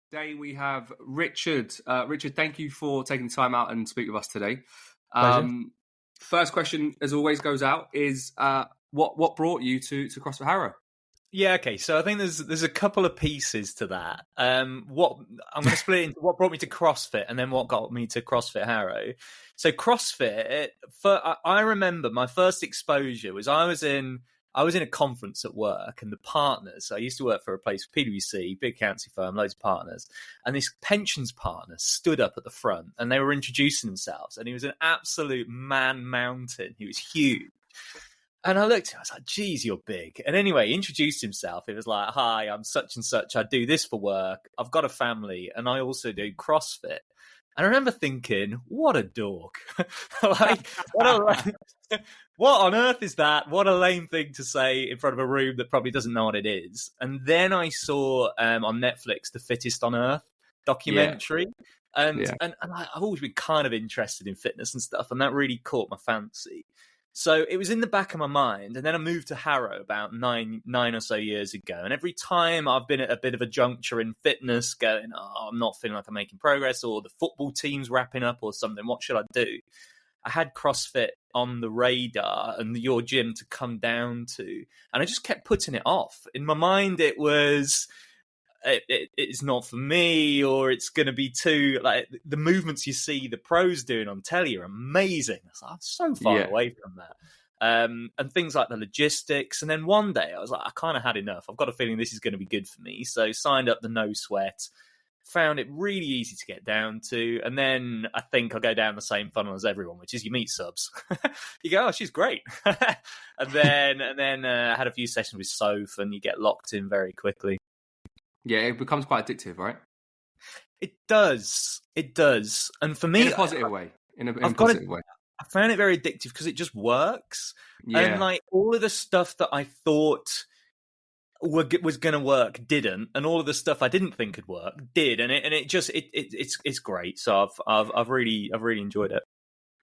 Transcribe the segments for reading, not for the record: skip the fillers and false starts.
Today we have Richard. Richard, thank you for taking the time out and speak with us today. Pleasure. First question, as always, goes out is what brought you to CrossFit Harrow? Yeah, okay. So I think there's a couple of pieces to that. What I'm going to split it into what brought me to CrossFit and then what got me to CrossFit Harrow. So CrossFit, I remember my first exposure was I was in a conference at work, and the partners. I used to work for a place, PwC, big accountancy firm, loads of partners, and this pensions partner stood up at the front, and they were introducing themselves, and he was an absolute man mountain. He was huge. And I looked at him, I was like, geez, you're big. And anyway, he introduced himself. He was like, hi, I'm such and such. I do this for work. I've got a family, and I also do CrossFit. And I remember thinking, what a dork. What on earth is that? What a lame thing to say in front of a room that probably doesn't know what it is. And then I saw on Netflix the Fittest on Earth documentary. Yeah. And I've always been kind of interested in fitness and stuff, and that really caught my fancy. So it was in the back of my mind, and then I moved to Harrow about nine or so years ago. And every time I've been at a bit of a juncture in fitness, going, I'm not feeling like I'm making progress, or the football team's wrapping up or something, what should I do? I had CrossFit on the radar and your gym to come down to, and I just kept putting it off. In my mind, it was... it's not for me, or it's going to be too, like, the movements you see the pros doing on telly are amazing. I'm so far away from that. And things like the logistics. And then one day I was like, I kind of had enough. I've got a feeling this is going to be good for me. So signed up the No Sweat, found it really easy to get down to. And then I think I'll go down the same funnel as everyone, which is you meet subs. You go, oh, she's great. and then had a few sessions with Soph, and you get locked in very quickly. Yeah, it becomes quite addictive, right? It does. And for me... In a positive way. In a positive way. I found it very addictive because it just works. Yeah. And like all of the stuff that I thought was going to work didn't, and all of the stuff I didn't think could work did. And it's great. So I've really enjoyed it.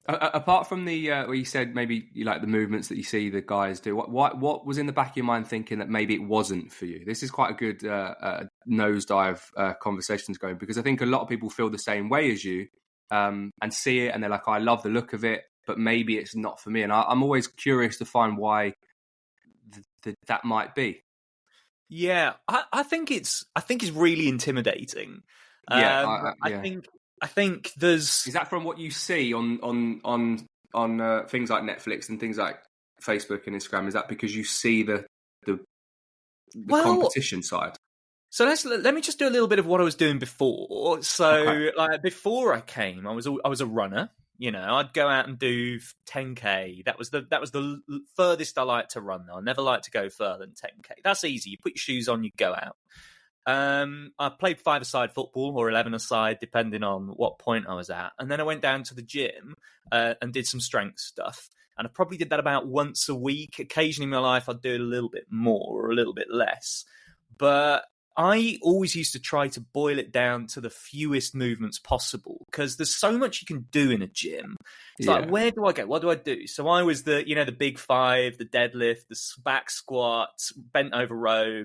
Apart from the where you said maybe you like the movements that you see the guys do, what was in the back of your mind thinking that maybe it wasn't for you? This is quite a good nosedive conversations going, because I think a lot of people feel the same way as you and see it and they're like, I love the look of it, but maybe it's not for me. And I'm always curious to find why that might be. Yeah, I think it's really intimidating. I think there's... Is that from what you see on things like Netflix and things like Facebook and Instagram? Is that because you see the competition side? So let me just do a little bit of what I was doing before. So like before I came, I was a runner. You know, I'd go out and do 10K. That was the furthest I liked to run. Though I never liked to go further than 10K. That's easy. You put your shoes on, you go out. I played 5-a-side football or 11-a-side, depending on what point I was at. And then I went down to the gym and did some strength stuff. And I probably did that about once a week. Occasionally in my life, I'd do it a little bit more or a little bit less. But I always used to try to boil it down to the fewest movements possible, because there's so much you can do in a gym. It's like, where do I go? What do I do? So I was the big five, the deadlift, the back squat, bent over row,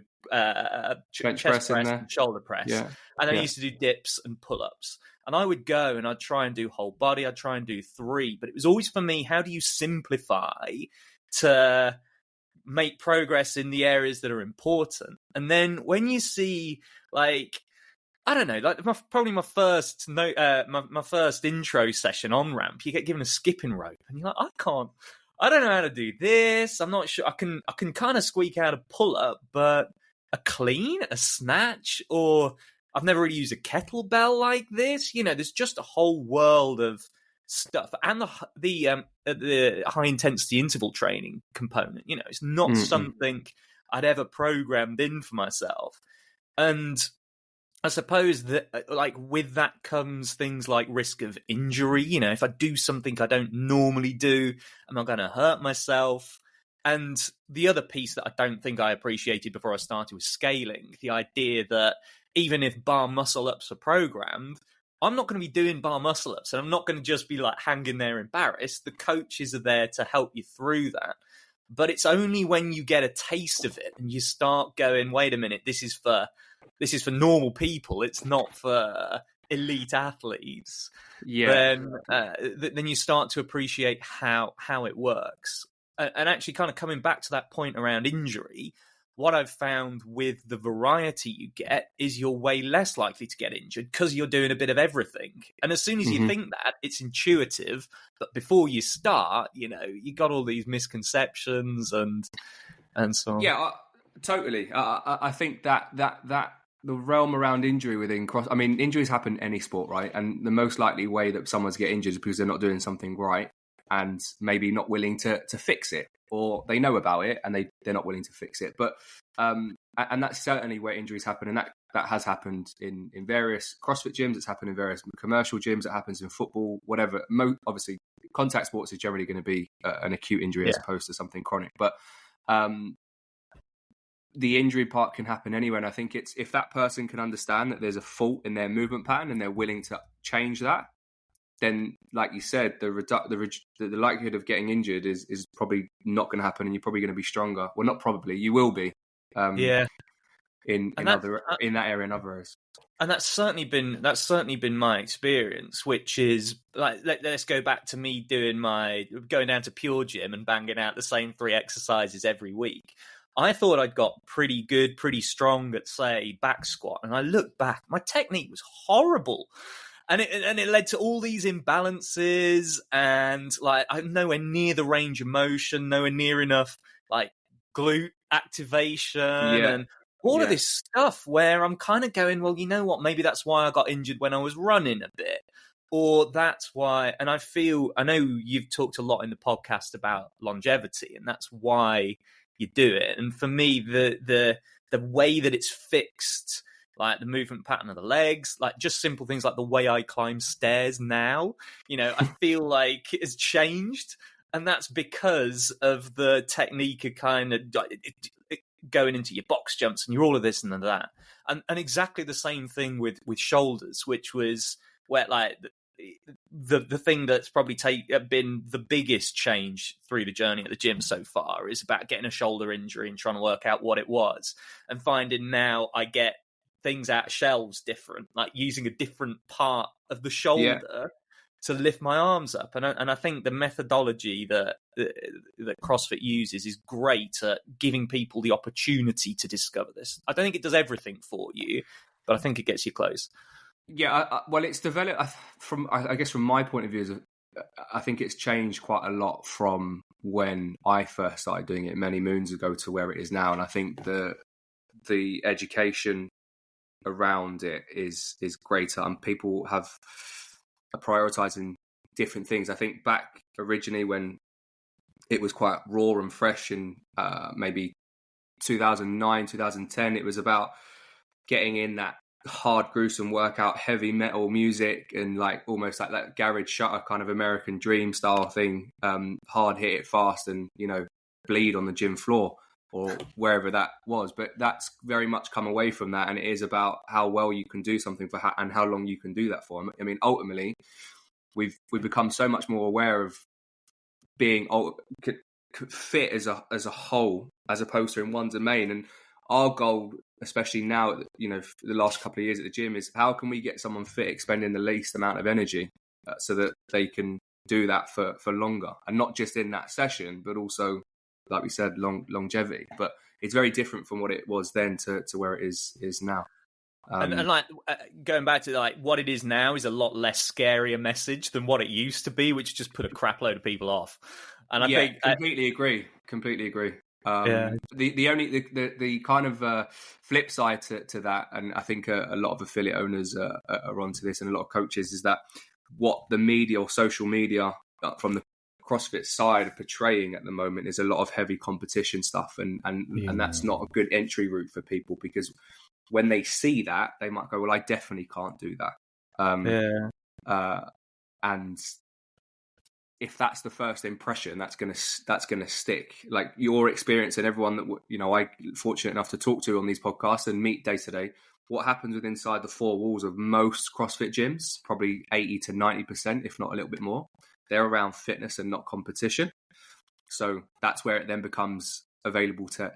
chest press and shoulder press. Yeah. And then I used to do dips and pull-ups. And I would go and I'd try and do whole body. I'd try and do 3. But it was always for me, how do you simplify to make progress in the areas that are important? And then when you see, like, I don't know, like probably my first intro session on ramp, you get given a skipping rope and you're like, I don't know how to do this. I'm not sure. I can kind of squeak out a pull up, but a clean, a snatch, or I've never really used a kettlebell like this. You know, there's just a whole world of stuff, and the high intensity interval training component. You know, it's not something I'd ever programmed in for myself. And I suppose that, like, with that comes things like risk of injury. You know, if I do something I don't normally do, am I going to hurt myself? And the other piece that I don't think I appreciated before I started was scaling. The idea that even if bar muscle ups are programmed, I'm not going to be doing bar muscle ups, and I'm not going to just be like hanging there embarrassed. The coaches are there to help you through that. But it's only when you get a taste of it and you start going, wait a minute, this is for normal people. It's not for elite athletes. Yeah. Then you start to appreciate how it works. And actually, kind of coming back to that point around injury, what I've found with the variety you get is you're way less likely to get injured because you're doing a bit of everything. And as soon as you think that, it's intuitive. But before you start, you got all these misconceptions and so on. Yeah, totally. I think that the realm around injury within injuries happen in any sport, right? And the most likely way that someone's get injured is because they're not doing something right and maybe not willing to fix it, or they know about it and they're not willing to fix it. But and that's certainly where injuries happen, and that has happened in various CrossFit gyms. It's happened in various commercial gyms. It happens in football, whatever. Obviously, contact sports is generally going to be an acute injury as opposed to something chronic. But the injury part can happen anywhere, and I think it's if that person can understand that there's a fault in their movement pattern and they're willing to change that, then, like you said, the likelihood of getting injured is probably not going to happen, and you're probably going to be stronger. Well, not probably, you will be. In that area and other areas. And that's certainly been my experience, which is like let's go back to me going down to Pure Gym and banging out the same 3 exercises every week. I thought I'd got pretty good, pretty strong at, say, back squat, and I look back, my technique was horrible. And it led to all these imbalances, and like I'm nowhere near the range of motion, nowhere near enough like glute activation and all of this stuff where I'm kind of going, well, you know what? Maybe that's why I got injured when I was running a bit, or that's why. And I know you've talked a lot in the podcast about longevity, and that's why you do it. And for me, the way that it's fixed, like the movement pattern of the legs, like just simple things like the way I climb stairs now, I feel like it has changed. And that's because of the technique of kind of going into your box jumps and you're all of this and that. And exactly the same thing with shoulders, which was where like the thing that's probably been the biggest change through the journey at the gym so far is about getting a shoulder injury and trying to work out what it was, and finding now I get things out of shelves different, like using a different part of the shoulder to lift my arms up. And I think the methodology that CrossFit uses is great at giving people the opportunity to discover this. I don't think it does everything for you, but I think it gets you close. Yeah, well, it's developed from my point of view, I think it's changed quite a lot from when I first started doing it many moons ago to where it is now. And I think the education around it is greater, and people are prioritizing different things. I think back originally when it was quite raw and fresh in maybe 2009, 2010, it was about getting in that hard, gruesome workout, heavy metal music, and like almost like that garage shutter kind of American dream style thing, hard, hit it fast, and bleed on the gym floor or wherever that was. But that's very much come away from that, and it is about how well you can do something for and how long you can do that for. I mean, ultimately, we've become so much more aware of being fit as a whole, as opposed to in one domain. And our goal, especially now, the last couple of years at the gym, is how can we get someone fit, expending the least amount of energy, so that they can do that for longer, and not just in that session, but also, like we said, longevity. But it's very different from what it was then to where it is now. And like going back to like what it is now is a lot less scary a message than what it used to be, which just put a crap load of people off. And I think completely agree. The kind of flip side to that, and I think a lot of affiliate owners are onto this, and a lot of coaches, is that what the media or social media from the CrossFit side are portraying at the moment is a lot of heavy competition stuff, and that's not a good entry route for people, because when they see that, they might go, well, I definitely can't do that. And if that's the first impression, that's gonna stick. Like your experience, and everyone that I'm fortunate enough to talk to on these podcasts and meet day to day, what happens within inside the four walls of most CrossFit gyms, probably 80 to 90%, if not a little bit more, they're around fitness and not competition. So that's where it then becomes available to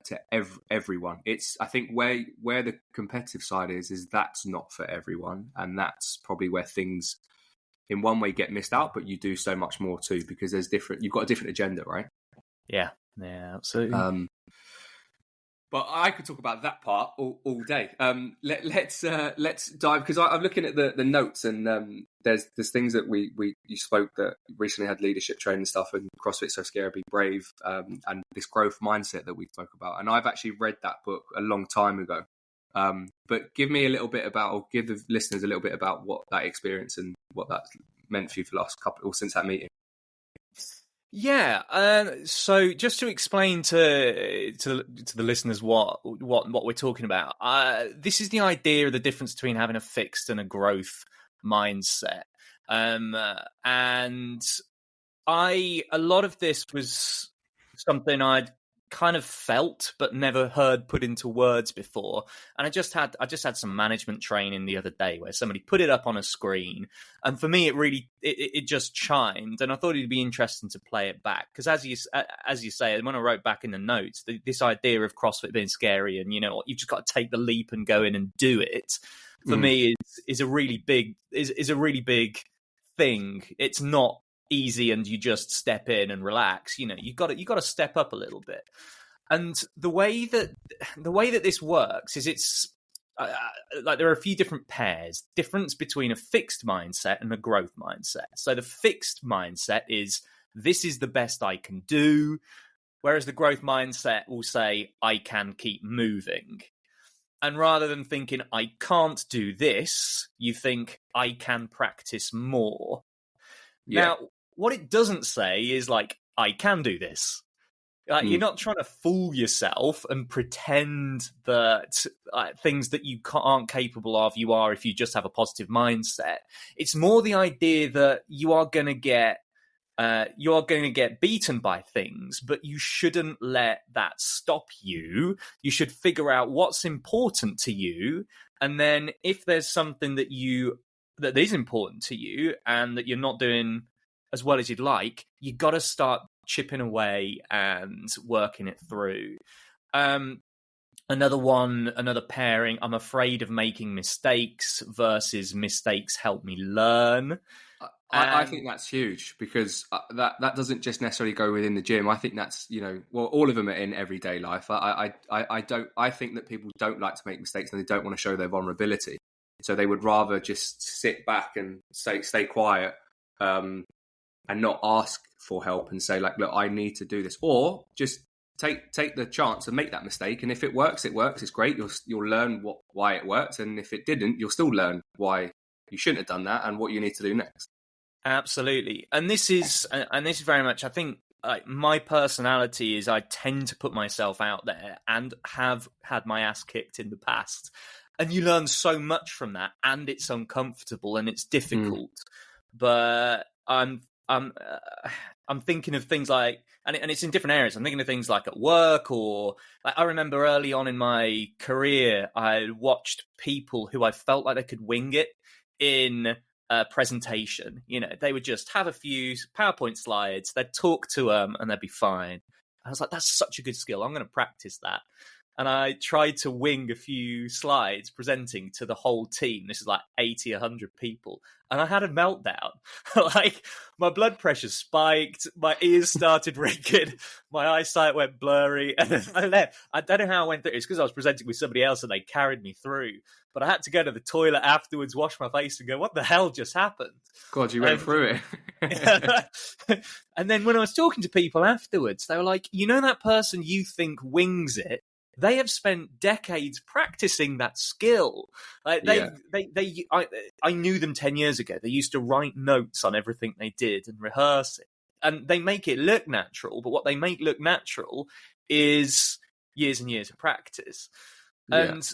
everyone. It's, I think, where the competitive side is that's not for everyone, and that's probably where things in one way get missed out, but you do so much more too, because you've got a different agenda, right? Yeah, absolutely. But I could talk about that part all day. Let's dive, because I'm looking at the notes, and there's things that you spoke that recently had leadership training stuff, and CrossFit So Scary Be Brave, and this growth mindset that we spoke about. And I've actually read that book a long time ago. But give me a little bit about, or give the listeners a little bit about what that experience and what that's meant for you for the last couple, or since that meeting. Yeah. So just to explain to the listeners what we're talking about, this is the idea of the difference between having a fixed and a growth mindset. And a lot of this was something I'd kind of felt but never heard put into words before. And I just had some management training the other day where somebody put it up on a screen, and for me it just chimed, and I thought it'd be interesting to play it back, because as you say, when I wrote back in the notes, this idea of CrossFit being scary and you've just got to take the leap and go in and do it, for me is a really big thing. It's not easy and you just step in and relax. You got to step up a little bit. And the way that this works is it's like there are a few different pairs. Difference between a fixed mindset and a growth mindset. So the fixed mindset is, this is the best I can do, whereas the growth mindset will say, I can keep moving. And rather than thinking, I can't do this, you think, I can practice more. Yeah. Now, what it doesn't say is, like, I can do this. You're not trying to fool yourself and pretend that things that you aren't capable of, you are, if you just have a positive mindset. It's more the idea that you are going to get beaten by things, but you shouldn't let that stop you. You should figure out what's important to you, and then if there's something that is important to you and that you're not doing as well as you'd like, you got to start chipping away and working it through. Another pairing, I'm afraid of making mistakes versus mistakes help me learn. I think that's huge, because that doesn't just necessarily go within the gym. I think that's, all of them are in everyday life. I think that people don't like to make mistakes, and they don't want to show their vulnerability. So they would rather just sit back and stay quiet, and not ask for help and say, like, look, I need to do this, or just take the chance and make that mistake. And if it works, it's great. You'll learn why it worked, and if it didn't, you'll still learn why you shouldn't have done that and what you need to do next. Absolutely. And this is very much, I think, my personality is I tend to put myself out there and have had my ass kicked in the past. And you learn so much from that, and it's uncomfortable and it's difficult. But I'm thinking of things like, and it's in different areas. I'm thinking of things like at work, or like, I remember early on in my career, I watched people who I felt like they could wing it in a presentation. They would just have a few PowerPoint slides, they'd talk to them, and they'd be fine. I was like, that's such a good skill. I'm going to practice that. And I tried to wing a few slides presenting to the whole team. This is like 80, 100 people. And I had a meltdown. Like, my blood pressure spiked, my ears started ringing, my eyesight went blurry, and then I left. I don't know how I went through it. It's because I was presenting with somebody else and they carried me through. But I had to go to the toilet afterwards, wash my face, and go, what the hell just happened? God, you went through it. And then when I was talking to people afterwards, they were like, that person you think wings it, they have spent decades practicing that skill. I knew them 10 years ago. They used to write notes on everything they did and rehearse it. And they make it look natural, but what they make look natural is years and years of practice. And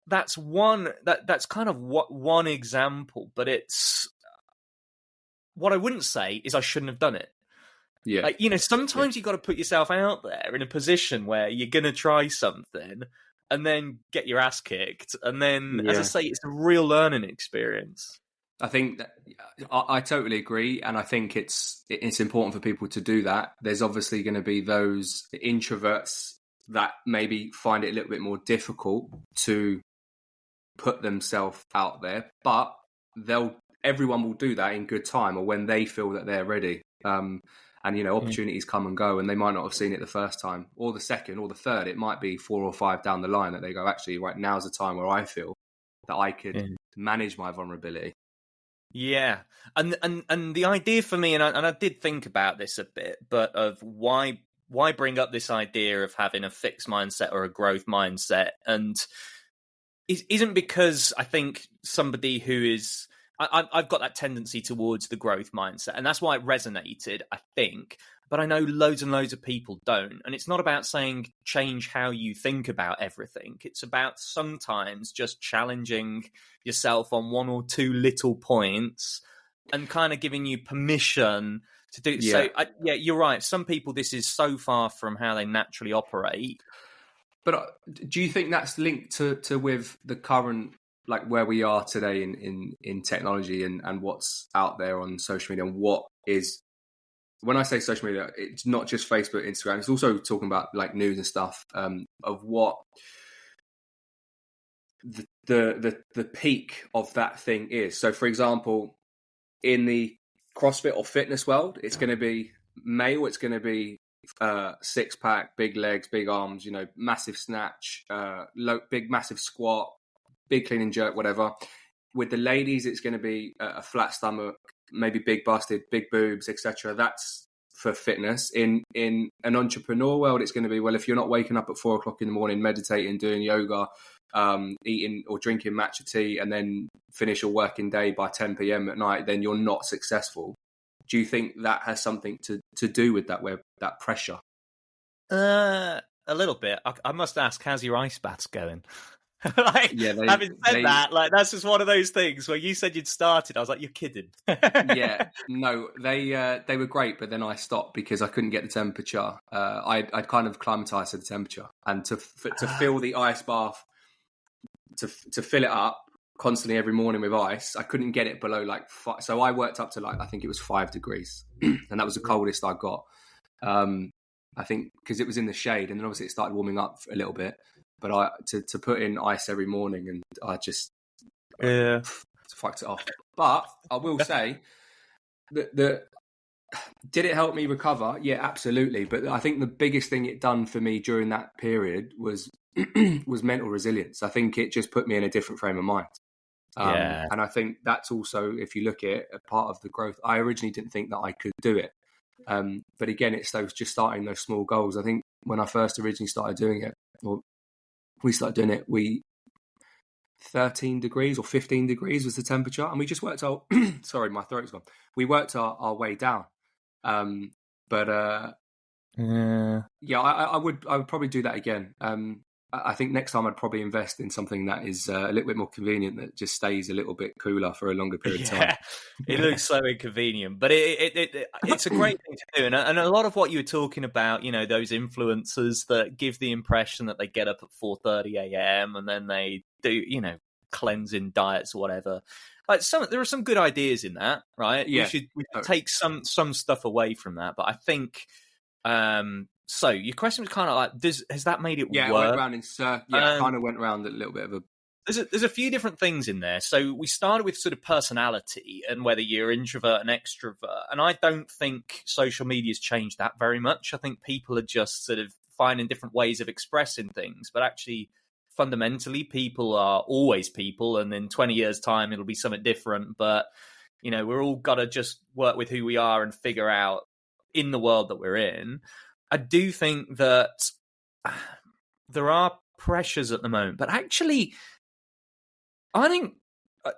that's that's kind of one example, but it's what I wouldn't say is I shouldn't have done it. Yeah. Sometimes you got to put yourself out there in a position where you're going to try something and then get your ass kicked. And then, as I say, it's a real learning experience. I think that I totally agree, and I think it's important for people to do that. There's obviously going to be those introverts that maybe find it a little bit more difficult to put themselves out there, but everyone will do that in good time or when they feel that they're ready. And opportunities come and go, and they might not have seen it the first time or the second or the third. It might be 4 or 5 down the line that they go, actually, right, now's the time where I feel that I could manage my vulnerability. Yeah, and the idea for me, and I did think about this a bit, but of why bring up this idea of having a fixed mindset or a growth mindset, and it isn't because I think somebody who is I've got that tendency towards the growth mindset, and that's why it resonated, I think. But I know loads and loads of people don't. And it's not about saying change how you think about everything. It's about sometimes just challenging yourself on 1 or 2 little points and kind of giving you permission to do. Yeah. So, you're right. Some people, this is so far from how they naturally operate. But do you think that's linked to with the current, like where we are today in technology and what's out there on social media, and what is, when I say social media, it's not just Facebook, Instagram. It's also talking about like news and stuff, of what the peak of that thing is. So, for example, in the CrossFit or fitness world, it's going to be male. It's going to be 6-pack, big legs, big arms. Massive snatch, big massive squat, big clean and jerk, whatever. With the ladies, it's going to be a flat stomach, maybe big busted, big boobs, etc. That's for fitness. In an entrepreneur world, it's going to be, well, if you're not waking up at 4 o'clock in the morning, meditating, doing yoga, eating or drinking matcha tea, and then finish your working day by 10 p.m. at night, then you're not successful. Do you think that has something to do with that pressure? A little bit. I must ask, how's your ice baths going? Having said that, that's just one of those things where you said you'd started. I was like, you're kidding. Yeah, no, they were great, but then I stopped because I couldn't get the temperature. I'd kind of climatized to the temperature, and to fill the ice bath, to fill it up constantly every morning with ice, I couldn't get it below 5. So I worked up to I think it was 5 degrees, and that was the coldest I got. I think because it was in the shade, and then obviously it started warming up a little bit. But to put in ice every morning, and I just fucked it off. But I will say that did it help me recover? Yeah, absolutely. But I think the biggest thing it done for me during that period was mental resilience. I think it just put me in a different frame of mind. And I think that's also, if you look at it, a part of the growth. I originally didn't think that I could do it. But again, it's just starting those small goals. I think when I first originally started doing it, we started doing it, 13 degrees or 15 degrees was the temperature, and we just worked our sorry, my throat's gone. We worked our way down. I would probably do that again. I think next time I'd probably invest in something that is a little bit more convenient, that just stays a little bit cooler for a longer period of time. It looks so inconvenient, but it's a great thing to do. And a lot of what you were talking about, those influencers that give the impression that they get up at 4:30 a.m. and then they do, cleansing diets or whatever. There are some good ideas in that, right? Yeah. We should take some stuff away from that. But I think, so your question was kind of like, has that made it work? Yeah, it went around in kind of went around a little bit of a... There's a few different things in there. So we started with sort of personality and whether you're introvert and extrovert. And I don't think social media's changed that very much. I think people are just sort of finding different ways of expressing things. But actually, fundamentally, people are always people. And in 20 years' time, it'll be something different. But, we're all got to just work with who we are and figure out in the world that we're in. I do think that there are pressures at the moment, but actually, I think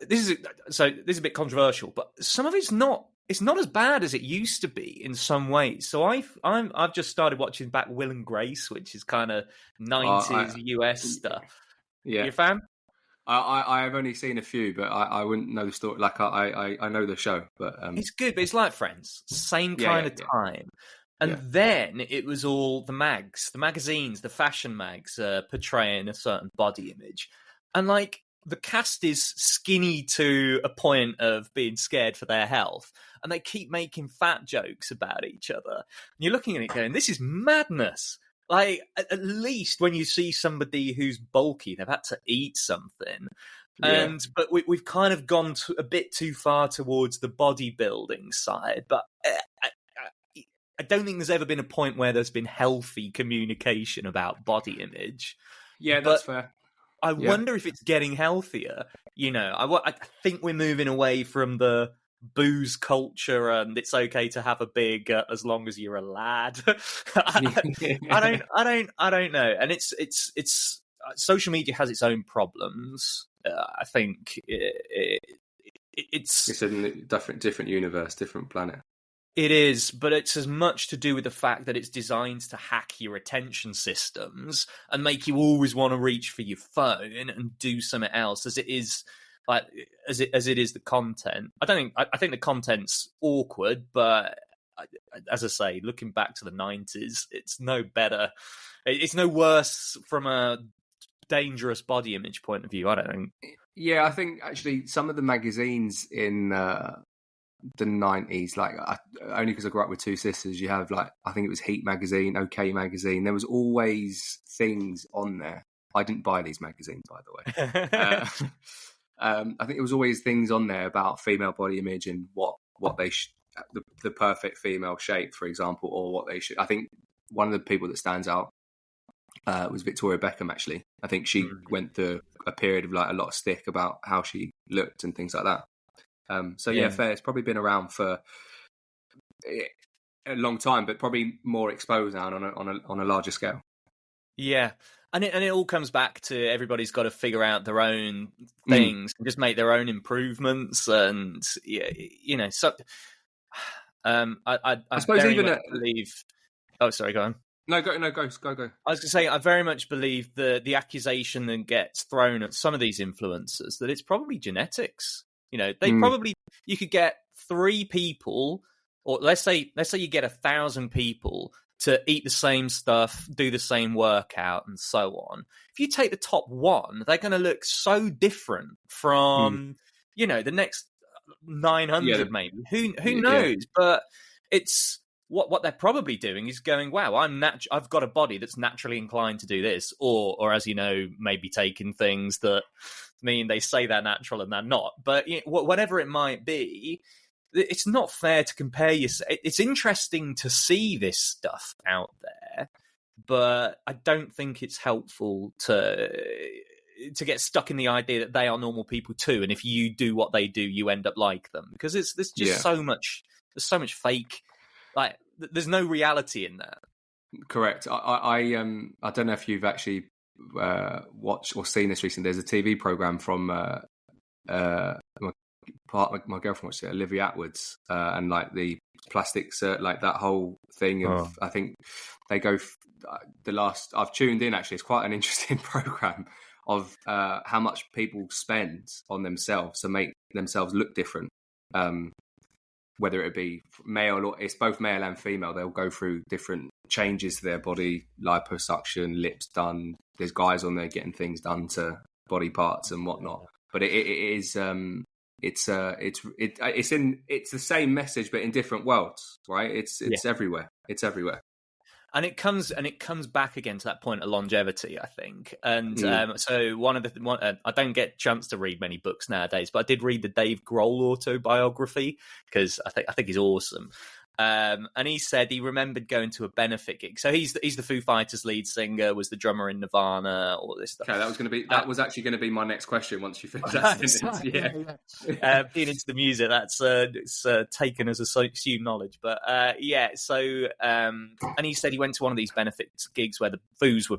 this is a bit controversial, but some of it's not as bad as it used to be in some ways. So I've just started watching back Will and Grace, which is kind of 90s US stuff. Yeah, you a fan? I've only seen a few, but I wouldn't know the story. Like I know the show, but it's good. But it's like Friends, same kind of time. And then it was all the magazines, the fashion mags portraying a certain body image. And the cast is skinny to a point of being scared for their health, and they keep making fat jokes about each other. And you're looking at it going, this is madness. Like, at least when you see somebody who's bulky, they've had to eat something. Yeah. But we've kind of gone a bit too far towards the bodybuilding side. But I don't think there's ever been a point where there's been healthy communication about body image. Yeah, that's fair. I wonder if it's getting healthier. You know, I think we're moving away from the booze culture and it's okay to have a big as long as you're a lad. I don't know. And it's social media has its own problems. I think it's a different universe, different planet. It is, but it's as much to do with the fact that it's designed to hack your attention systems and make you always want to reach for your phone and do something else as it is, like as it is the content. I think the content's awkward, but as I say, looking back to the 90s, it's no better. It's no worse from a dangerous body image point of view, I don't think. Yeah, I think actually some of the magazines in the 90s, like only because I grew up with two sisters, you have like, I think it was Heat magazine, OK magazine, there was always things on there. I didn't buy these magazines, by the way. I think there was always things on there about female body image and what they the perfect female shape, for example, or what they should. I think one of the people that stands out was Victoria Beckham. Actually, I think she went through a period of like a lot of stick about how she looked and things like that. So yeah, fair. It's probably been around for a long time, but probably more exposed now on a larger scale. Yeah, and it all comes back to everybody's got to figure out their own things and just make their own improvements, and you know. So, I suppose even believe. Oh, sorry, go on. No, go. I was going to say, I very much believe the accusation that gets thrown at some of these influencers that it's probably genetics. You know, they probably, you could get 3 people, or let's say you get 1,000 people to eat the same stuff, do the same workout, and so on. If you take the top 1, they're going to look so different from, you know, the next 900 maybe. Who knows? But it's what they're probably doing is going, wow, I've got a body that's naturally inclined to do this, or as you know, maybe taking things that mean they say they're natural and they're not. But you know, whatever it might be, it's not fair to compare yourself. It's interesting to see this stuff out there, but I don't think it's helpful to get stuck in the idea that they are normal people too, and if you do what they do, you end up like them, because there's just so much fake. Like, there's no reality in that. Correct. I don't know if you've actually watched or seen this recently. There's a TV program from my girlfriend watched it, Olivia Atwood's, and like the plastic like that whole thing of I think they go I've tuned in, actually. It's quite an interesting program of how much people spend on themselves to make themselves look different. Whether it be male or it's both male and female, they'll go through different changes to their body, liposuction, lips done. There's guys on there getting things done to body parts and whatnot. But it's the same message, but in different worlds, right? It's everywhere. It's everywhere. And it comes back again to that point of longevity, I think. And so I don't get a chance to read many books nowadays, but I did read the Dave Grohl autobiography because I think he's awesome. And he said he remembered going to a benefit gig. So he's the Foo Fighters lead singer, was the drummer in Nirvana, all this stuff. Okay, that was actually going to be my next question once you finish that sentence. Yeah. Being into the music, that's it's taken as assumed knowledge. But so and he said he went to one of these benefit gigs where the Foos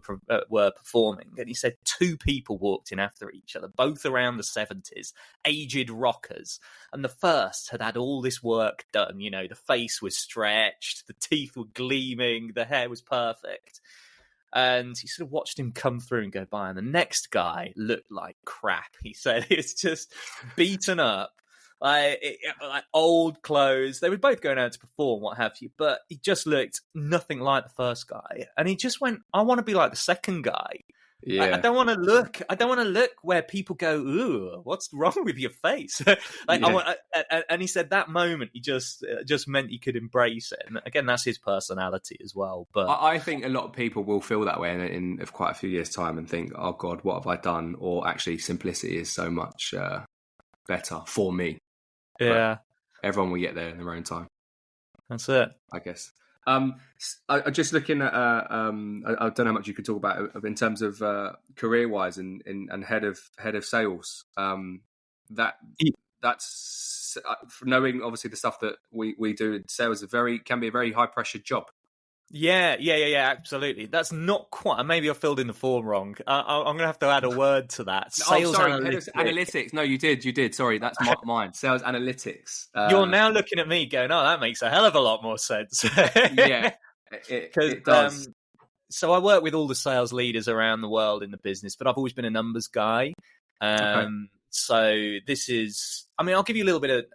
were performing, and he said 2 people walked in after each other, both around the 70s, aged rockers, and the first had all this work done. You know, the face was stretched, the teeth were gleaming, the hair was perfect, and he sort of watched him come through and go by, and the next guy looked like crap. He said it's just beaten up, like old clothes. They were both going out to perform, what have you, but he just looked nothing like the first guy, and he just went, I want to be like the second guy. Like, I Yeah, don't want to look. I don't want to look where people go, "Ooh, what's wrong with your face?" Like, yeah. and he said that moment, he just meant he could embrace it. And again, that's his personality as well. But I think a lot of people will feel that way in quite a few years' time and think, "Oh God, what have I done?" Or actually, simplicity is so much better for me. But yeah, everyone will get there in their own time, that's it. I guess. I just looking at. I don't know how much you could talk about in terms of career-wise and head of sales. That's knowing obviously the stuff that we do in sales can be a very high pressure job. Yeah, absolutely. That's not quite. Maybe I filled in the form wrong. I'm going to have to add a word to that. Sales sorry, analytics. head of analytics. No, you did. Sorry, that's mine. Sales analytics. You're now looking at me going, "Oh, that makes a hell of a lot more sense." Yeah, Because it does. so I work with all the sales leaders around the world in the business, but I've always been a numbers guy. Okay. So this is, I mean, I'll give you a little bit of,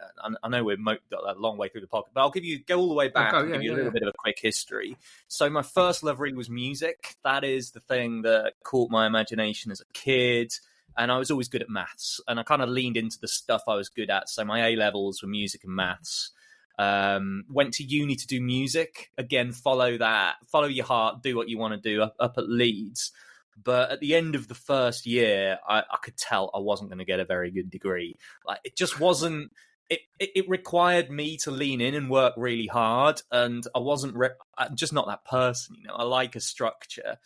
I know we've got a long way through the podcast, but go all the way back and give you a little bit of a quick history. So my first love really was music. That is the thing that caught my imagination as a kid. And I was always good at maths. And I kind of leaned into the stuff I was good at. So my A-levels were music and maths. Went to uni to do music. Again, follow your heart, do what you want to do up at Leeds. But at the end of the first year, I could tell I wasn't going to get a very good degree. Like, it just wasn't. It required me to lean in and work really hard, and I wasn't. I'm just not that person, you know. I like a structure,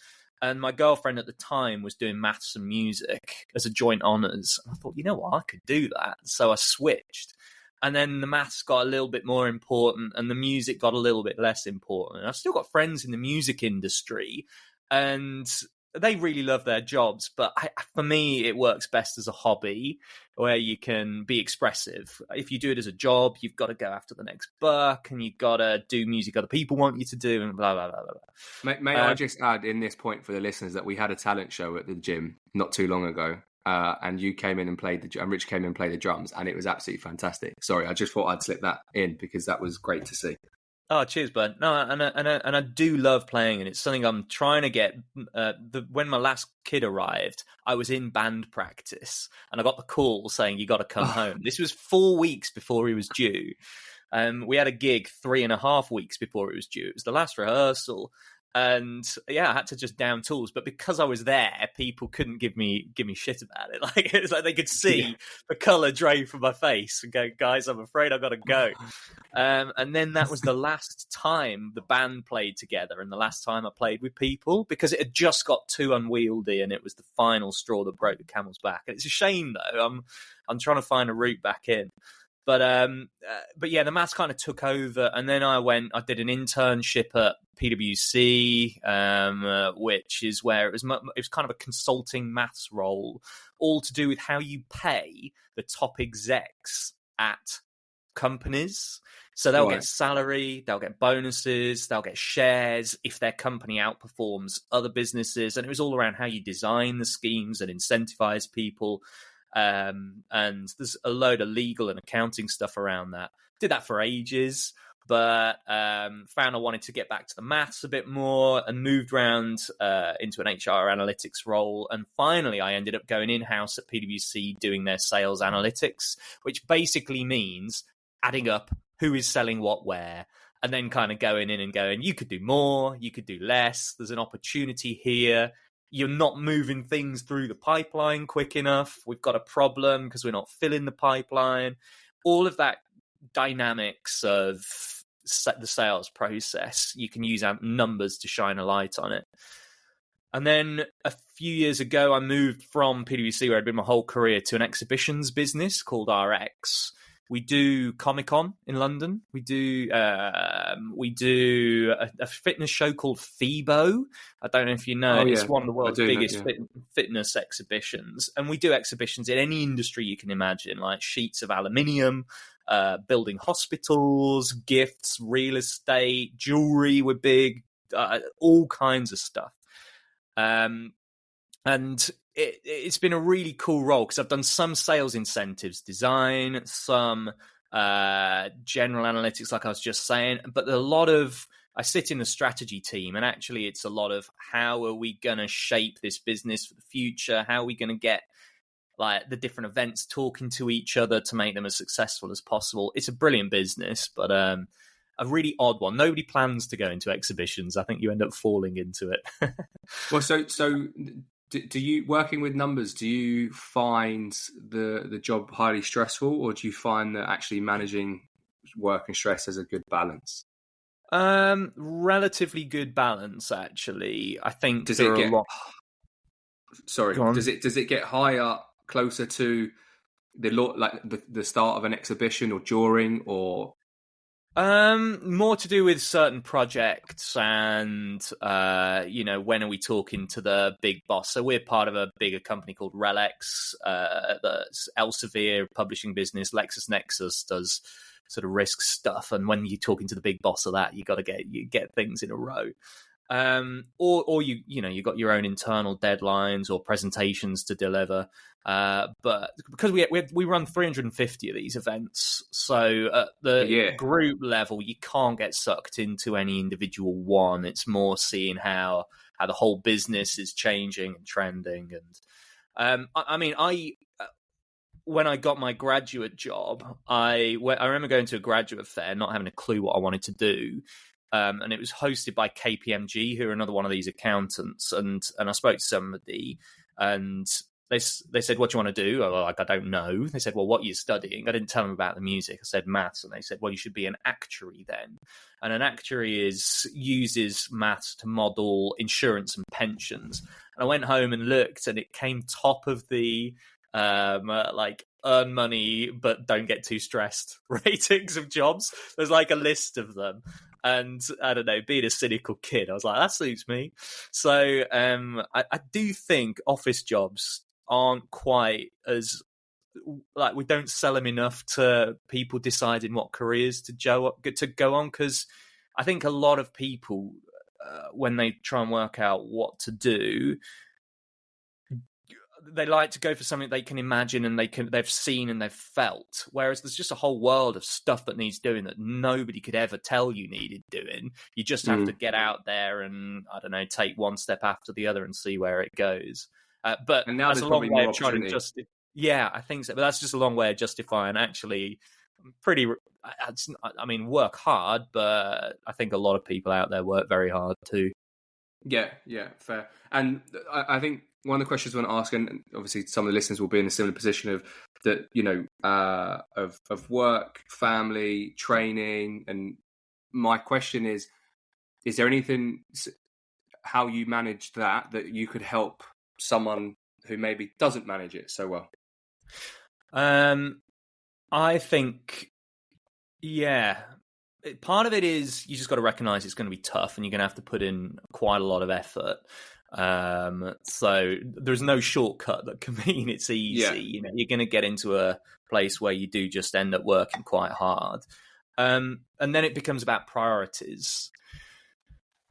and my girlfriend at the time was doing maths and music as a joint honours. I thought, you know what, I could do that, so I switched. And then the maths got a little bit more important, and the music got a little bit less important. And I've still got friends in the music industry, and they really love their jobs, but for me, it works best as a hobby where you can be expressive. If you do it as a job, you've got to go after the next buck, and you've got to do music other people want you to do, and blah, blah, blah, blah. May I just add in this point for the listeners that we had a talent show at the gym not too long ago, and you came in and and Rich came in and played the drums, and it was absolutely fantastic. Sorry, I just thought I'd slip that in because that was great to see. Oh, cheers, bud. No, and I do love playing, and it's something I'm trying to get. When my last kid arrived, I was in band practice, and I got the call saying, "You got to come home." This was 4 weeks before he was due. We had a gig 3.5 weeks before it was due. It was the last rehearsal. And yeah, I had to just down tools, but because I was there, people couldn't give me shit about it. Like, it's like they could see the colour drain from my face and go, "Guys, I'm afraid I've got to go." And then that was the last time the band played together, and the last time I played with people, because it had just got too unwieldy, and it was the final straw that broke the camel's back. And it's a shame, though. I'm trying to find a route back in. But yeah, the maths kind of took over, and then I did an internship at PwC, which is where it was kind of a consulting maths role, all to do with how you pay the top execs at companies. So they'll get salary, they'll get bonuses, they'll get shares if their company outperforms other businesses, and it was all around how you design the schemes and incentivize people. And there's a load of legal and accounting stuff around that. Did that for ages, but found I wanted to get back to the maths a bit more, and moved around into an HR analytics role. And finally, I ended up going in-house at PwC doing their sales analytics, which basically means adding up who is selling what where, and then kind of going in and going, you could do more, you could do less, there's an opportunity here. You're not moving things through the pipeline quick enough. We've got a problem because we're not filling the pipeline. All of that dynamics of the sales process, you can use numbers to shine a light on it. And then a few years ago, I moved from PwC, where I'd been my whole career, to an exhibitions business called RX. We do Comic-Con in London. We do a fitness show called FIBO. I don't know if you know. It's one of the world's biggest fitness exhibitions. And we do exhibitions in any industry you can imagine, like sheets of aluminium, building hospitals, gifts, real estate, jewelry were big, all kinds of stuff. And it's been a really cool role because I've done some sales incentives design, some general analytics, like I was just saying, but a lot of I sit in the strategy team, and actually it's a lot of how are we going to shape this business for the future? How are we going to get like the different events talking to each other to make them as successful as possible? It's a brilliant business, but a really odd one. Nobody plans to go into exhibitions. I think you end up falling into it. Well, so do you, working with numbers, do you find the job highly stressful, or do you find that actually managing work and stress is a good balance? Relatively good balance, actually. I think Does there it are get, a lot. sorry, Go on. does it get higher, closer to the start of an exhibition, or during, or? More to do with certain projects and, when are we talking to the big boss? So we're part of a bigger company called Relex, the Elsevier publishing business. LexisNexis does sort of risk stuff. And when you're talking to the big boss of that, you got to get things in a row. Or you got your own internal deadlines or presentations to deliver. But because we run 350 of these events, so at the group level, you can't get sucked into any individual one. It's more seeing how the whole business is changing and trending. And when I got my graduate job, I remember going to a graduate fair, not having a clue what I wanted to do. And it was hosted by KPMG, who are another one of these accountants. And I spoke to somebody, and they said, "What do you want to do?" I was like, "I don't know." They said, "Well, what are you studying?" I didn't tell them about the music. I said maths, and they said, "Well, you should be an actuary then." And an actuary uses maths to model insurance and pensions. And I went home and looked, and it came top of the earn money but don't get too stressed ratings of jobs. There's like a list of them. And I don't know, being a cynical kid, I was like, that suits me. So I do think office jobs aren't quite as, like, we don't sell them enough to people deciding what careers to go on. Because I think a lot of people, when they try and work out what to do, they like to go for something they can imagine and they've seen and they've felt. Whereas there's just a whole world of stuff that needs doing that nobody could ever tell you needed doing. You just have to get out there and, I don't know, take one step after the other and see where it goes. But and now that's there's a long way of trying to justify. Yeah, I think so. But that's just a long way of justifying. Actually, work hard, but I think a lot of people out there work very hard too. Yeah, fair. And I think one of the questions I want to ask, and obviously some of the listeners will be in a similar position of that, of work, family, training. And my question is there anything, how you manage that you could help someone who maybe doesn't manage it so well? I think, part of it is you just got to recognize it's going to be tough and you're going to have to put in quite a lot of effort. So there's no shortcut that can mean it's easy. Yeah. You're going to get into a place where you do just end up working quite hard. And then it becomes about priorities.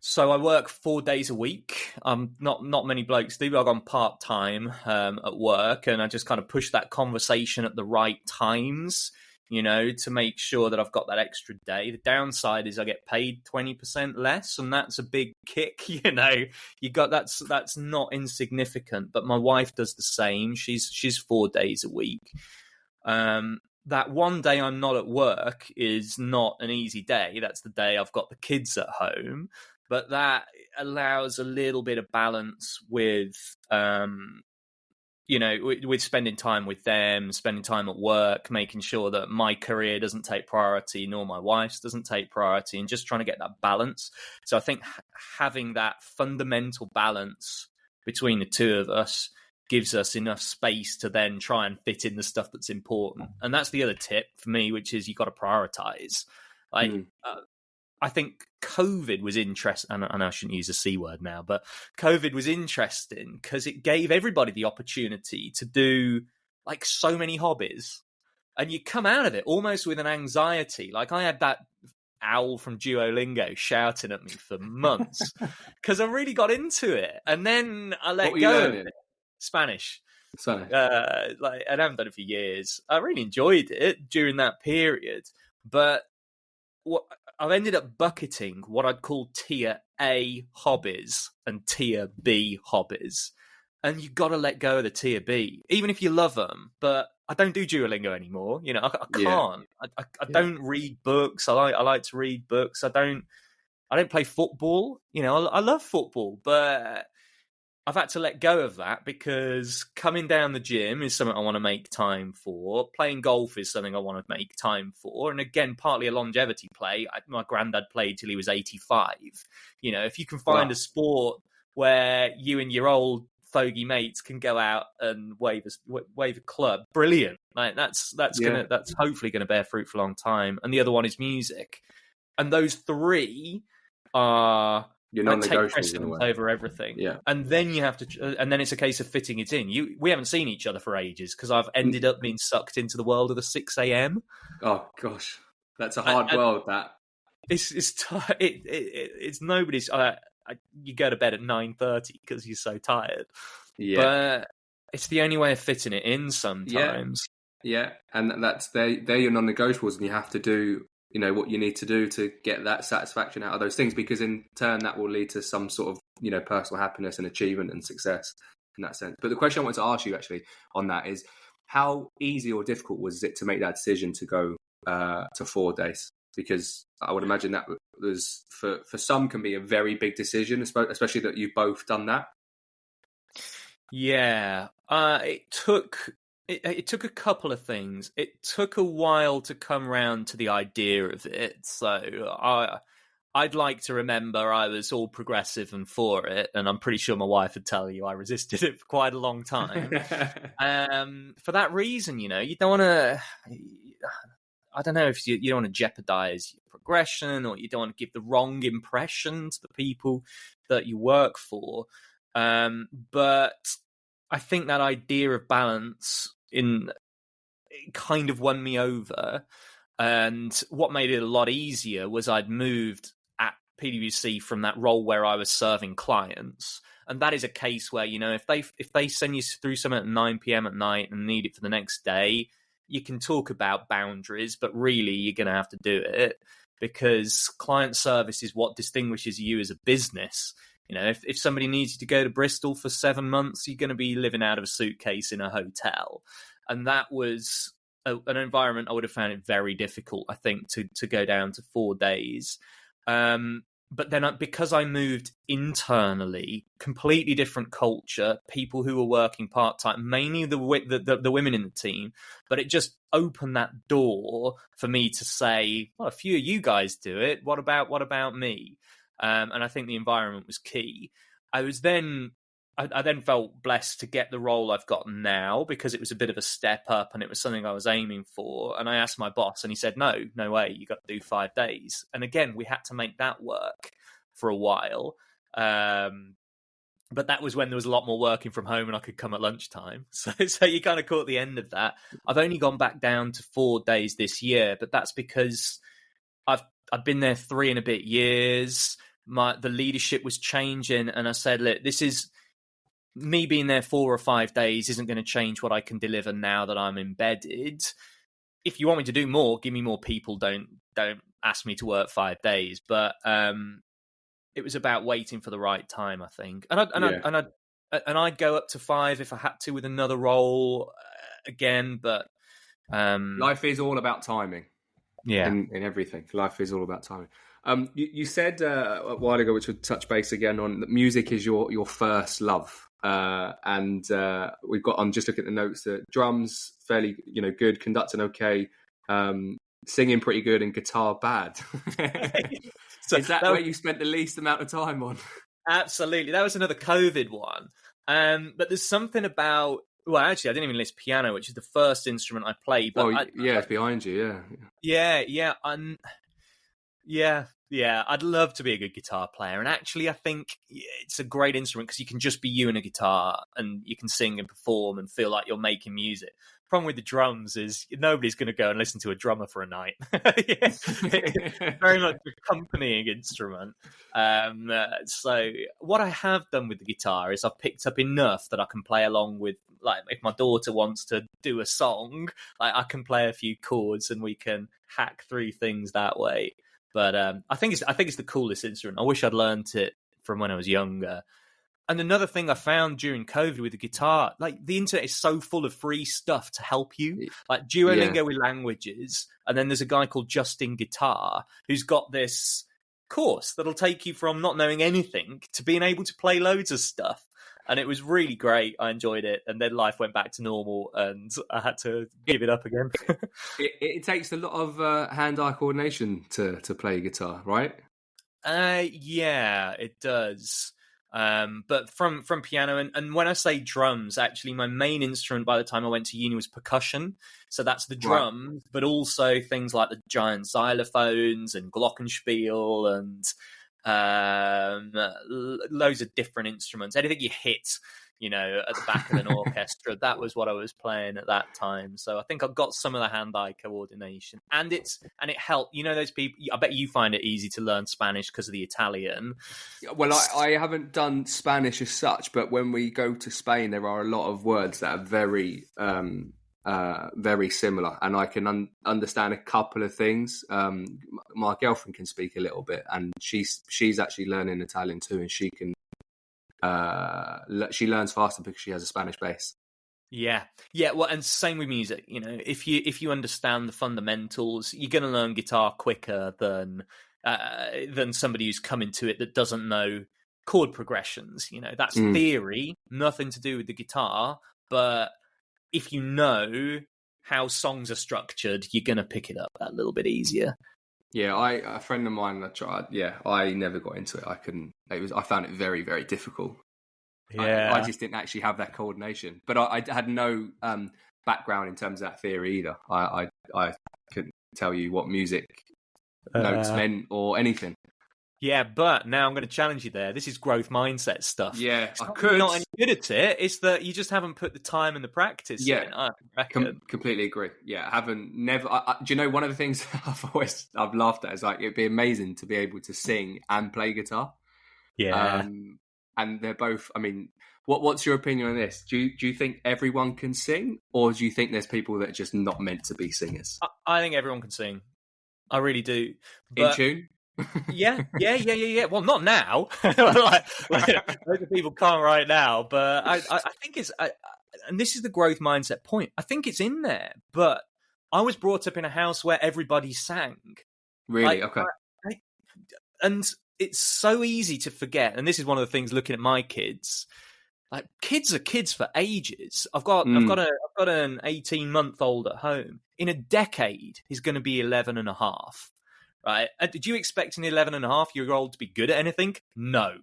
So I work 4 days a week. Not many blokes do. I've gone part-time at work, and I just kind of push that conversation at the right times, to make sure that I've got that extra day. The downside is I get paid 20% less, and that's a big kick. That's not insignificant. But my wife does the same. She's 4 days a week. That one day I'm not at work is not an easy day. That's the day I've got the kids at home. But that allows a little bit of balance with, with spending time with them, spending time at work, making sure that my career doesn't take priority, nor my wife's doesn't take priority, and just trying to get that balance. So I think having that fundamental balance between the two of us gives us enough space to then try and fit in the stuff that's important. And that's the other tip for me, which is you got to prioritize. I think COVID was interesting, and I shouldn't use the C word now, but COVID was interesting because it gave everybody the opportunity to do like so many hobbies, and you come out of it almost with an anxiety. Like I had that owl from Duolingo shouting at me for months because I really got into it, and then I let go of it. Spanish. And I haven't done it for years. I really enjoyed it during that period, but I've ended up bucketing what I'd call tier A hobbies and tier B hobbies. And you've got to let go of the tier B, even if you love them. But I don't do Duolingo anymore. You know, I can't. I don't read books. I like to read books. I don't play football. You know, I love football, but I've had to let go of that because coming down the gym is something I want to make time for. Playing golf is something I want to make time for. And again, partly a longevity play. My granddad played till he was 85. You know, if you can find a sport where you and your old fogey mates can go out and wave a club, brilliant. Like that's hopefully going to bear fruit for a long time. And the other one is music. And those three are... You're non-negotiable take precedence over everything. Yeah. And then you have to, and then it's a case of fitting it in. We haven't seen each other for ages because I've ended up being sucked into the world of the 6 a.m. Oh gosh, that's a hard world. That it's nobody's. You go to bed at 9:30 because you're so tired. Yeah, but it's the only way of fitting it in sometimes. Yeah, and they're your non-negotiables, and you have to do, you know, what you need to do to get that satisfaction out of those things, because in turn that will lead to some sort of, you know, personal happiness and achievement and success in that sense. But the question I wanted to ask you actually on that is, how easy or difficult was it to make that decision to go to 4 days? Because I would imagine that was for some can be a very big decision, especially that you've both done that. Yeah, it took a couple of things. It took a while to come round to the idea of it. So I'd like to remember I was all progressive and for it, and I'm pretty sure my wife would tell you I resisted it for quite a long time. For that reason, you know, you don't want to... I don't know if you don't want to jeopardize your progression, or you don't want to give the wrong impression to the people that you work for. But I think that idea of balance it kind of won me over. And what made it a lot easier was I'd moved at PwC from that role where I was serving clients. And that is a case where, you know, if they send you through something at 9 p.m. at night and need it for the next day, you can talk about boundaries, but really you're going to have to do it, because client service is what distinguishes you as a business. You know, if somebody needs you to go to Bristol for 7 months, you're going to be living out of a suitcase in a hotel. And that was an environment I would have found it very difficult, I think, to go down to 4 days. But then because I moved internally, completely different culture, people who were working part-time, mainly the women in the team, but it just opened that door for me to say, well, a few of you guys do it. What about me? And I think the environment was key. I then felt blessed to get the role I've got now, because it was a bit of a step up and it was something I was aiming for. And I asked my boss and he said, no way, you got to do 5 days. And again, we had to make that work for a while. But that was when there was a lot more working from home and I could come at lunchtime. So you kind of caught the end of that. I've only gone back down to 4 days this year, but that's because I've been there 3 and a bit years. The leadership was changing, and I said, look, this is me being there 4 or 5 days isn't going to change what I can deliver now that I'm embedded. If you want me to do more, give me more people. Don't ask me to work 5 days. But it was about waiting for the right time, I think. And I'd go up to 5 if I had to with another role again. But life is all about timing. Yeah, in everything, life is all about timing. You said a while ago, which would touch base again on, that music is your first love. And we've got, I'm just looking at the notes, that drums fairly, you know, good, conducting okay, singing pretty good, and guitar bad. So is that where you spent the least amount of time on? Absolutely, that was another COVID one. But there's something about, well, actually, I didn't even list piano, which is the first instrument I played. But it's behind you, Yeah, I'd love to be a good guitar player. And actually, I think it's a great instrument because you can just be you and a guitar, and you can sing and perform and feel like you're making music. Problem with the drums is nobody's going to go and listen to a drummer for a night. Very much an accompanying instrument. So what I have done with the guitar is I've picked up enough that I can play along with, like, if my daughter wants to do a song, like, I can play a few chords and we can hack through things that way. But I think it's the coolest instrument. I wish I'd learned it from when I was younger. And another thing I found during COVID with the guitar, like the internet is so full of free stuff to help you, like Duolingo with languages. And then there's a guy called Justin Guitar who's got this course that'll take you from not knowing anything to being able to play loads of stuff. And it was really great. I enjoyed it. And then life went back to normal and I had to give it up again. It takes a lot of hand-eye coordination to play guitar, right? Yeah, it does. But from piano and when I say drums, actually my main instrument by the time I went to uni was percussion. So that's the drums, but also things like the giant xylophones and glockenspiel and loads of different instruments. Anything you hit, at the back of an orchestra, that was what I was playing at that time. So I think I've got some of the hand-eye coordination, and it helped. Those people. I bet you find it easy to learn Spanish because of the Italian. Well, I haven't done Spanish as such, but when we go to Spain, there are a lot of words that are very, very similar, and I can understand a couple of things. My girlfriend can speak a little bit, and she's actually learning Italian too, and she can. She learns faster because she has a Spanish base. Yeah. Well, and same with music. If you understand the fundamentals, you're going to learn guitar quicker than somebody who's coming to it that doesn't know chord progressions. That's theory, nothing to do with the guitar. But if you know how songs are structured, you're going to pick it up that little bit easier. Yeah, a friend of mine that tried. Yeah, I never got into it. I couldn't. I found it very, very difficult. Yeah, I just didn't actually have that coordination. But I had no background in terms of that theory either. I couldn't tell you what music notes meant or anything. Yeah, but now I'm going to challenge you there. This is growth mindset stuff. Yeah, I could. Not any good at it. It's that you just haven't put the time and the practice in. I reckon. Completely agree. Yeah, never. Do you know one of the things I've laughed at is like it'd be amazing to be able to sing and play guitar. Yeah. And they're both. I mean, what's your opinion on this? Do you think everyone can sing, or do you think there's people that are just not meant to be singers? I think everyone can sing. I really do. In tune. Yeah. Well, not now. like most people can't right now, but I think it's, and this is the growth mindset point. I think it's in there, but I was brought up in a house where everybody sang. Really? Okay. And it's so easy to forget. And this is one of the things looking at my kids. Like kids are kids for ages. I've got an 18-month-old at home. In a decade, he's going to be 11 and a half. Right? And did you expect an 11-and-a-half-year-old to be good at anything? No.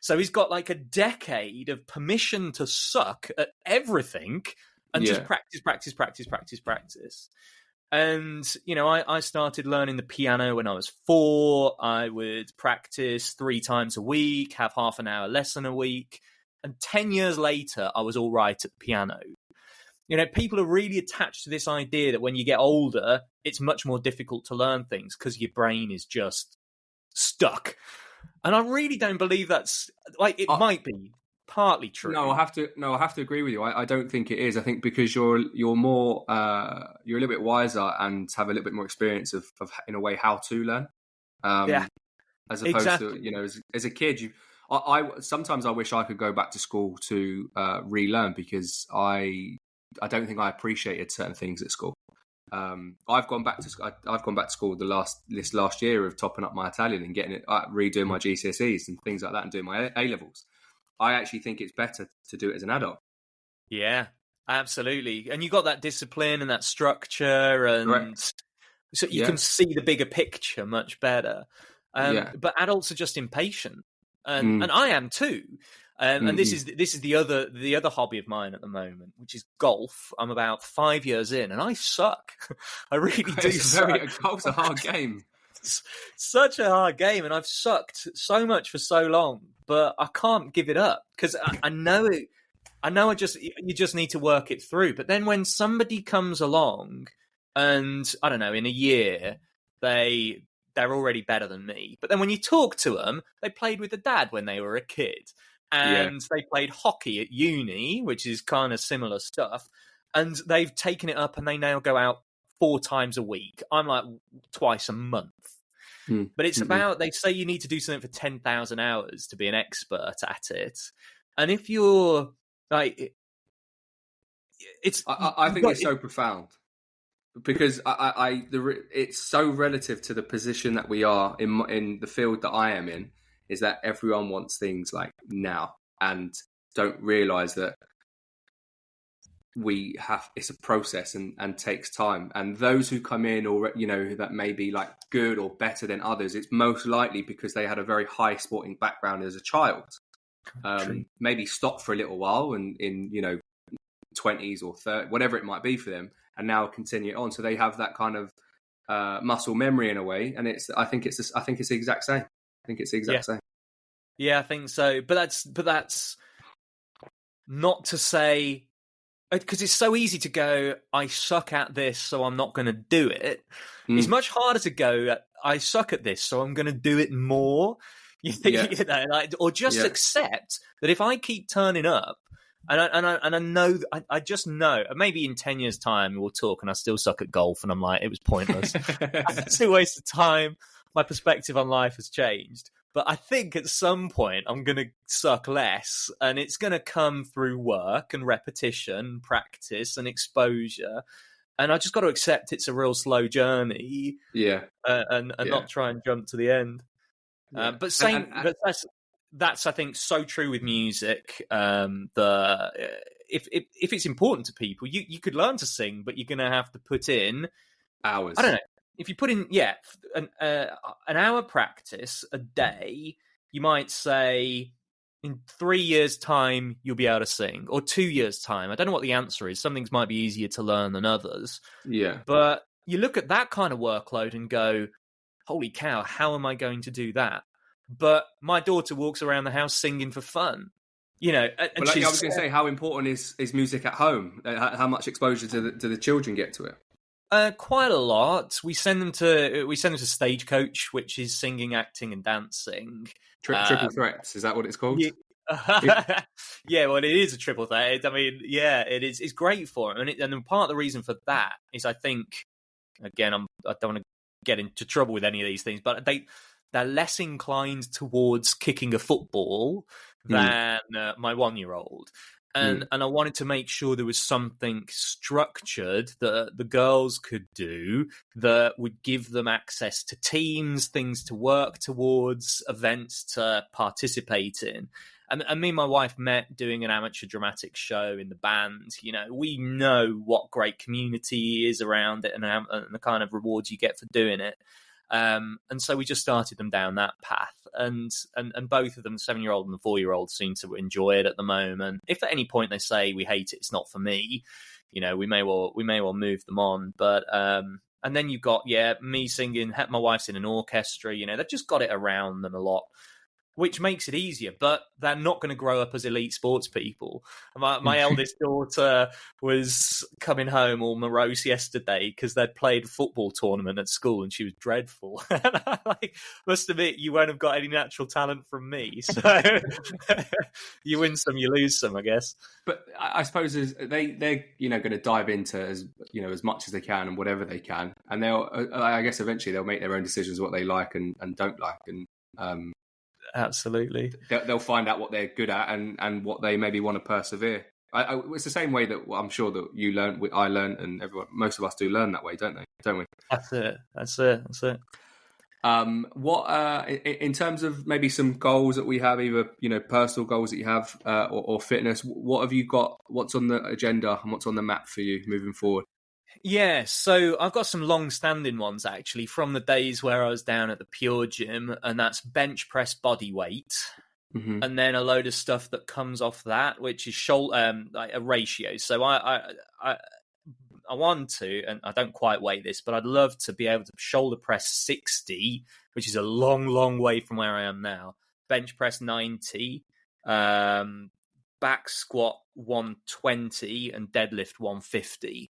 So he's got like a decade of permission to suck at everything and just practice. And, I started learning the piano when I was 4. I would practice 3 times a week, have half an hour lesson a week. And 10 years later, I was all right at the piano. People are really attached to this idea that when you get older, it's much more difficult to learn things because your brain is just stuck. And I really don't believe that's like it might be partly true. No, I have to agree with you. I don't think it is. I think because you're more you're a little bit wiser and have a little bit more experience of in a way how to learn. As opposed to as a kid I sometimes I wish I could go back to school to relearn because I don't think I appreciated certain things at school. I've gone back to school this last year of topping up my Italian and getting it, redoing my GCSEs and things like that, and doing my A levels. I actually think it's better to do it as an adult. Yeah, absolutely. And you got that discipline and that structure, and Correct. so you can see the bigger picture much better. But adults are just impatient, and I am too. And this is the other hobby of mine at the moment, which is golf. I'm about 5 years in, and I suck. I really do. Golf's a hard game. It's such a hard game, and I've sucked so much for so long, but I can't give it up because I know it. I know you just need to work it through. But then when somebody comes along, and I don't know, in a year they're already better than me. But then when you talk to them, they played with the dad when they were a kid. And they played hockey at uni, which is kind of similar stuff. And they've taken it up and they now go out 4 times a week. I'm like twice a month. But it's about, they say you need to do something for 10,000 hours to be an expert at it. And if you're like, I think it's so profound, because it's so relative to the position that we are in the field that I am in, is that everyone wants things like now and don't realize that it's a process and takes time. And those who come in, or that may be like good or better than others, it's most likely because they had a very high sporting background as a child. Maybe stop for a little while and in 20s or 30, whatever it might be for them, and now continue it on. So they have that kind of muscle memory in a way, and I think it's the exact same. I think it's the exact same. Yeah, I think so. But that's not to say, because it's so easy to go, I suck at this, so I'm not going to do it. It's much harder to go, I suck at this, so I'm going to do it more. Or just accept that if I keep turning up, and I know, I just know, maybe in 10 years' time we'll talk and I still suck at golf and I'm like, it was pointless. It's a waste of time. My perspective on life has changed. But I think at some point I'm going to suck less, and it's going to come through work and repetition, practice and exposure. And I just got to accept it's a real slow journey. And not try and jump to the end. But that's I think so true with music. If it's important to people, you could learn to sing, but you're going to have to put in hours. I don't know. If you put in an hour practice a day, you might say in 3 years' time you'll be able to sing, or 2 years' time. I don't know what the answer is. Some things might be easier to learn than others. Yeah. But you look at that kind of workload and go, holy cow, how am I going to do that? But my daughter walks around the house singing for fun. And I was going to say, how important is music at home? How much exposure do the children get to it? Quite a lot. We send them to Stagecoach, which is singing, acting, and dancing. Triple threats, is that what it's called? Yeah, well, it is a triple threat. I mean, yeah, it is. It's great for them, and part of the reason for that is, I think, again, I don't want to get into trouble with any of these things, but they're less inclined towards kicking a football than my 1-year-old. And I wanted to make sure there was something structured that the girls could do that would give them access to teams, things to work towards, events to participate in. And me and my wife met doing an amateur dramatic show in the band. We know what great community is around it and the kind of rewards you get for doing it. And so we just started them down that path, and both of them, the 7-year-old and the 4-year-old, seem to enjoy it at the moment. If at any point they say we hate it, it's not for me, we may well move them on. But and then you've got me singing, my wife's in an orchestra. They've just got it around them a lot, which makes it easier, but they're not going to grow up as elite sports people. My eldest daughter was coming home all morose yesterday because they'd played a football tournament at school and she was dreadful. And I must admit, you won't have got any natural talent from me. So you win some, you lose some, I guess. But I suppose they're going to dive into as much as they can and whatever they can, and I guess eventually they'll make their own decisions what they like and don't like, and absolutely, they'll find out what they're good at and what they maybe want to persevere. It's the same way that I'm sure that you learned, I learned, and most of us do learn that way, don't we? That's it. What in terms of maybe some goals that we have, either personal goals that you have or fitness, what have you got? What's on the agenda and what's on the map for you moving forward? Yeah, so I've got some long-standing ones, actually, from the days where I was down at the Pure Gym, and that's bench press body weight, and then a load of stuff that comes off that, which is like a ratio. So I want to, and I don't quite weigh this, but I'd love to be able to shoulder press 60, which is a long, long way from where I am now, bench press 90, back squat 120, and deadlift 150.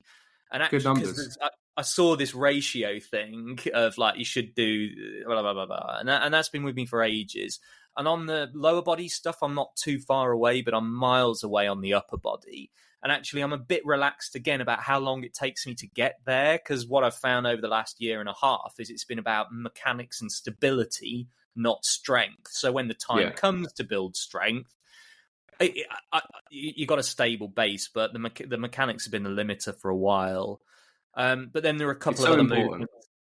And actually, good numbers. I saw this ratio thing of like you should do blah blah blah blah, and that's been with me for ages. And on the lower body stuff, I'm not too far away, but I'm miles away on the upper body. And actually, I'm a bit relaxed again about how long it takes me to get there, because what I've found over the last year and a half is it's been about mechanics and stability, not strength. So when the time comes to build strength, you got a stable base, but the mechanics have been the limiter for a while. But then there are a couple of other movements.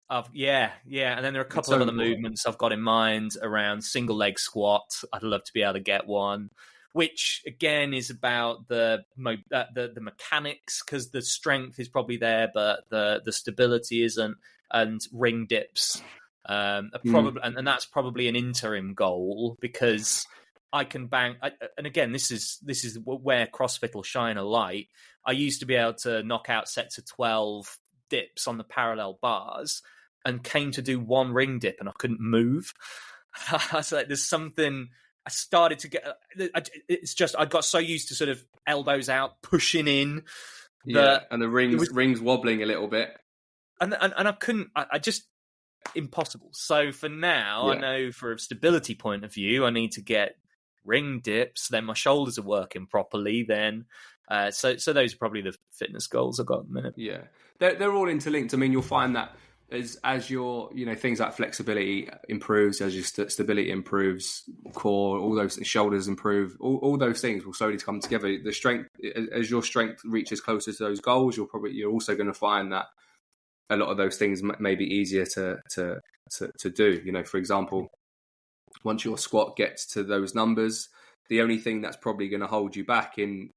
And then there are a couple of other movements I've got in mind around single leg squat. I'd love to be able to get one, which again is about the mechanics, because the strength is probably there, but the stability isn't. And ring dips, probably, and that's probably an interim goal, because I can bang. And again, this is where CrossFit will shine a light. I used to be able to knock out sets of 12 dips on the parallel bars, and came to do one ring dip, and I couldn't move. I was like, there's something. I started to get. It's just I got so used to sort of elbows out, pushing in. And the rings wobbling a little bit. And I couldn't. I just impossible. So for now, I know for a stability point of view, I need to get ring dips. Then my shoulders are working properly. Then, so those are probably the fitness goals I've got at the minute. Yeah, they're all interlinked. I mean, you'll find that as your things like flexibility improves, as your stability improves, core, all those shoulders improve, all those things will slowly come together. The strength, as your strength reaches closer to those goals, you're also going to find that a lot of those things may be easier to do. For example, once your squat gets to those numbers, the only thing that's probably going to hold you back in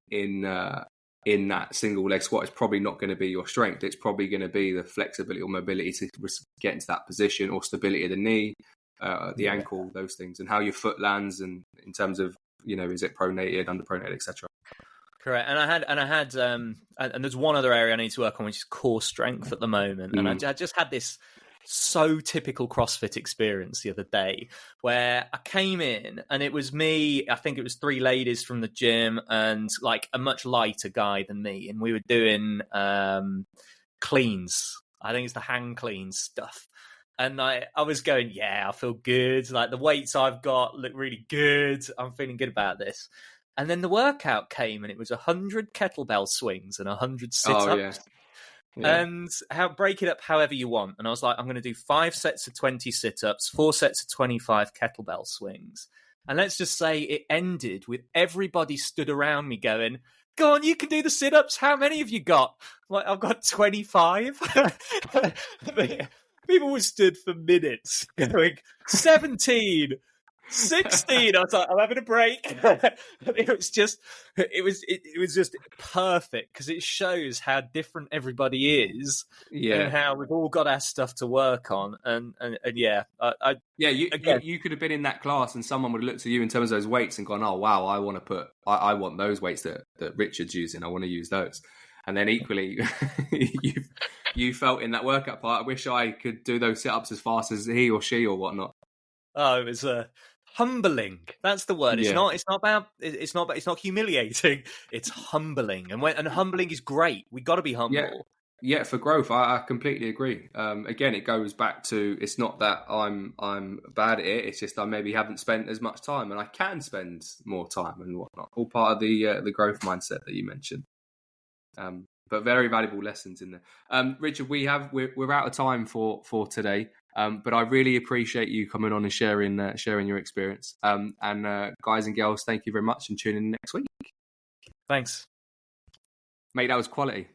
that single leg squat is probably not going to be your strength. It's probably going to be the flexibility or mobility to get into that position, or stability of the knee, the ankle, those things, and how your foot lands, and in terms of is it pronated, underpronated, etc. Correct. And I had and there's one other area I need to work on, which is core strength at the moment. And I just had this so typical CrossFit experience the other day, where I came in and it was me, I think it was 3 ladies from the gym and like a much lighter guy than me, and we were doing cleans. I think it's the hang clean stuff. And I was going, I feel good. Like the weights I've got look really good. I'm feeling good about this. And then the workout came, and it was 100 kettlebell swings and 100 sit-ups. Oh, yeah. And break it up however you want. And I was like, I'm going to do 5 sets of 20 sit-ups, 4 sets of 25 kettlebell swings. And let's just say it ended with everybody stood around me going, go on, you can do the sit-ups. How many have you got? Like, I've got 25. People were stood for minutes going, 17, 16. I was like, I'm having a break. It was just perfect, because it shows how different everybody is, and how we've all got our stuff to work on. You could have been in that class, and someone would have looked at you in terms of those weights and gone, oh wow, I want those weights that Richard's using. I want to use those. And then equally, you felt in that workout part, I wish I could do those sit-ups as fast as he or she or whatnot. Oh, it was humbling. That's the word. It's not humiliating. It's humbling, and humbling is great. We got to be humble. Yeah, for growth, I completely agree. Again, it goes back to, it's not that I'm bad at it. It's just I maybe haven't spent as much time, and I can spend more time and whatnot. All part of the growth mindset that you mentioned. But very valuable lessons in there. Richard, we're out of time for today. But I really appreciate you coming on and sharing your experience. And guys and girls, thank you very much, and tune in next week. Thanks, mate. That was quality.